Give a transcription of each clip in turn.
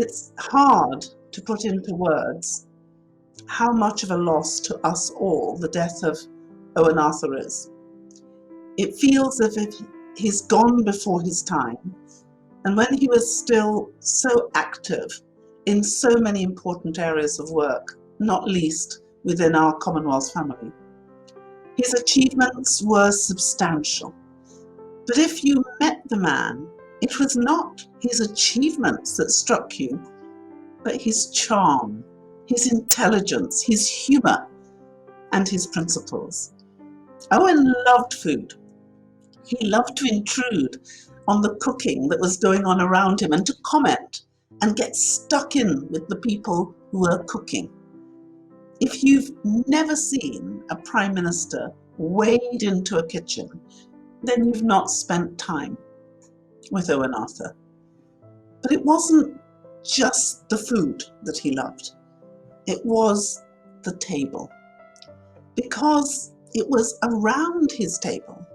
It's hard to put into words how much of a loss to us all the death of Owen Arthur is. It feels as if he's gone before his time, and when he was still so active in so many important areas of work, not least within our Commonwealth family. His achievements were substantial, but if you met the man, it was not his achievements that struck you, but his charm, his intelligence, his humour, and his principles. Owen loved food. He loved to intrude on the cooking that was going on around him and to comment and get stuck in with the people who were cooking. If you've never seen a Prime Minister wade into a kitchen, then you've not spent time with Owen Arthur. But it wasn't just the food that he loved. It was the table. Because it was around his table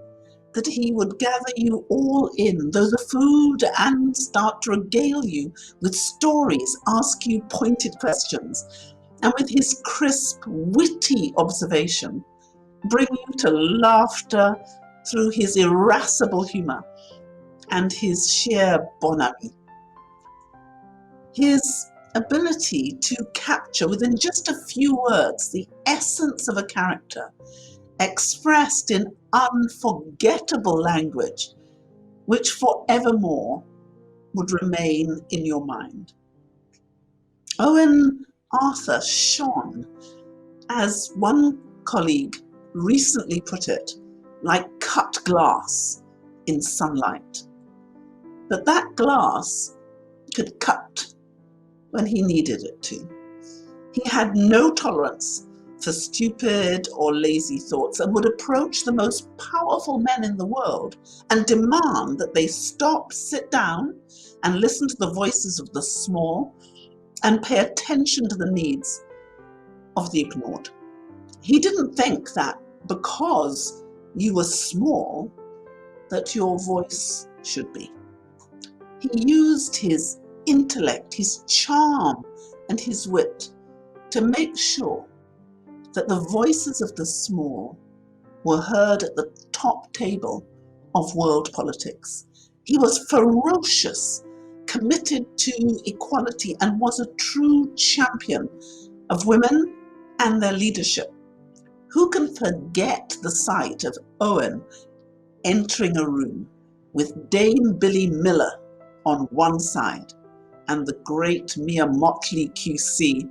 that he would gather you all in, though the food, and start to regale you with stories, ask you pointed questions, and with his crisp, witty observation, bring you to laughter through his irascible humour and his sheer bonhomie. His ability to capture within just a few words the essence of a character expressed in unforgettable language, which forevermore would remain in your mind. Owen Arthur shone, as one colleague recently put it, like cut glass in sunlight. But that glass could cut when he needed it to. He had no tolerance for stupid or lazy thoughts and would approach the most powerful men in the world and demand that they stop, sit down, and listen to the voices of the small and pay attention to the needs of the ignored. He didn't think that because you were small that your voice should be. He used his intellect, his charm, and his wit to make sure that the voices of the small were heard at the top table of world politics. He was ferocious, committed to equality, and was a true champion of women and their leadership. Who can forget the sight of Owen entering a room with Dame Billy Miller on one side and the great Mia Motley QC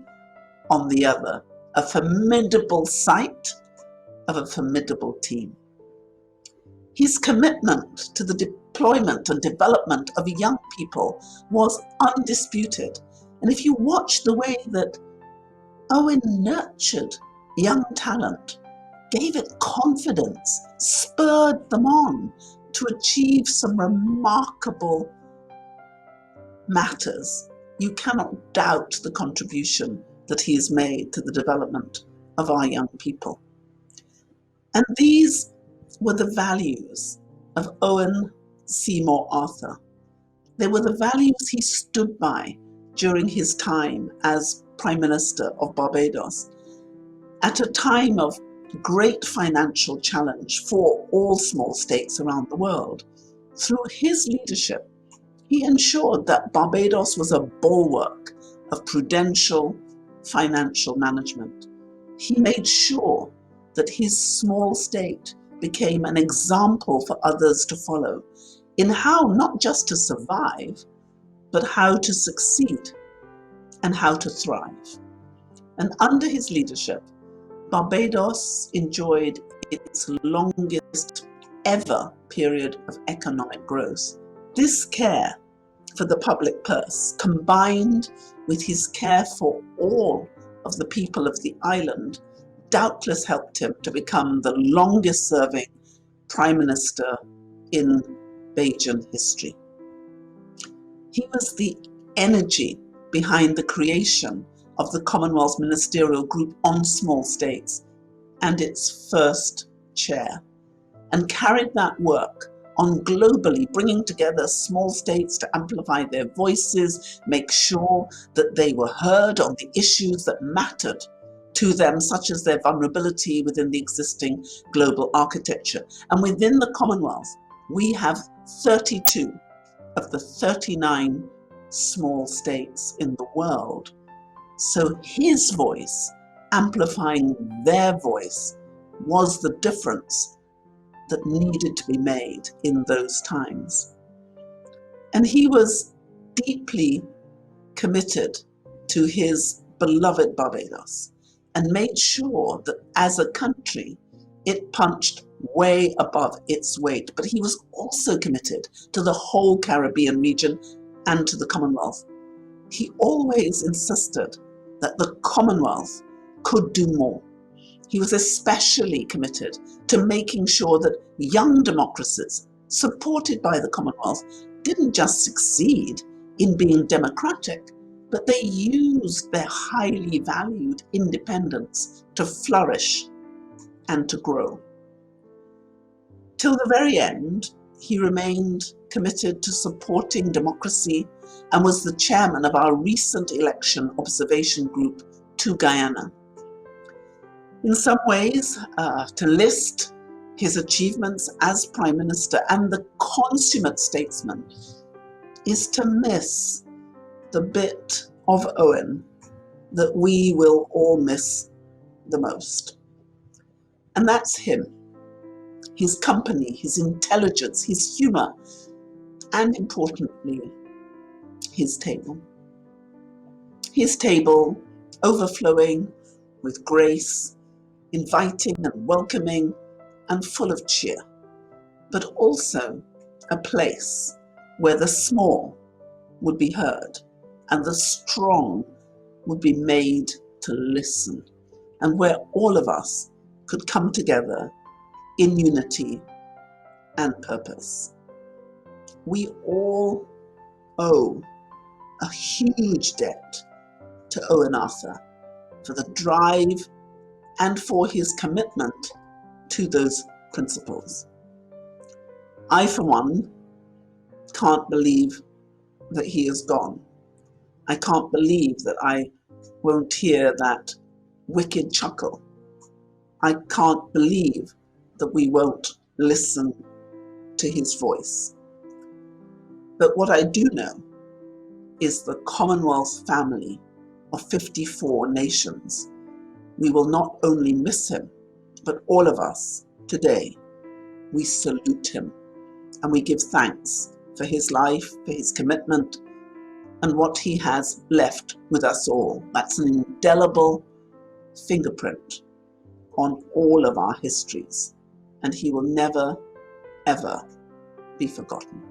on the other? A formidable sight of a formidable team. His commitment to the deployment and development of young people was undisputed. And if you watch the way that Owen nurtured young talent, gave it confidence, spurred them on to achieve some remarkable matters, you cannot doubt the contribution that he has made to the development of our young people. And these were the values of Owen Seymour Arthur. They were the values he stood by during his time as Prime Minister of Barbados, at a time of great financial challenge for all small states around the world. Through his leadership, he ensured that Barbados was a bulwark of prudential financial management. He made sure that his small state became an example for others to follow in how not just to survive, but how to succeed and how to thrive. And under his leadership, Barbados enjoyed its longest ever period of economic growth. This care for the public purse, combined with his care for all of the people of the island, doubtless helped him to become the longest serving Prime Minister in Bajan history. He was the energy behind the creation of the Commonwealth Ministerial Group on Small States and its first chair, and carried that work on globally bringing together small states to amplify their voices, make sure that they were heard on the issues that mattered to them, such as their vulnerability within the existing global architecture. And within the Commonwealth, we have 32 of the 39 small states in the world. So his voice, amplifying their voice, was the difference that needed to be made in those times. And he was deeply committed to his beloved Barbados and made sure that as a country, it punched way above its weight. But he was also committed to the whole Caribbean region and to the Commonwealth. He always insisted that the Commonwealth could do more. He was especially committed to making sure that young democracies, supported by the Commonwealth, didn't just succeed in being democratic, but they used their highly valued independence to flourish and to grow. Till the very end, he remained committed to supporting democracy and was the chairman of our recent election observation group to Guyana. In some ways, to list his achievements as Prime Minister and the consummate statesman is to miss the bit of Owen that we will all miss the most. And that's him, his company, his intelligence, his humor, and importantly, his table. His table overflowing with grace, inviting and welcoming and full of cheer, but also a place where the small would be heard and the strong would be made to listen, and where all of us could come together in unity and purpose. We all owe a huge debt to Owen Arthur for the drive and for his commitment to those principles. I, for one, can't believe that he is gone. I can't believe that I won't hear that wicked chuckle. I can't believe that we won't listen to his voice. But what I do know is the Commonwealth family of 54 nations. We will not only miss him, but all of us today, we salute him and we give thanks for his life, for his commitment, and what he has left with us all. That's an indelible fingerprint on all of our histories, and he will never, ever be forgotten.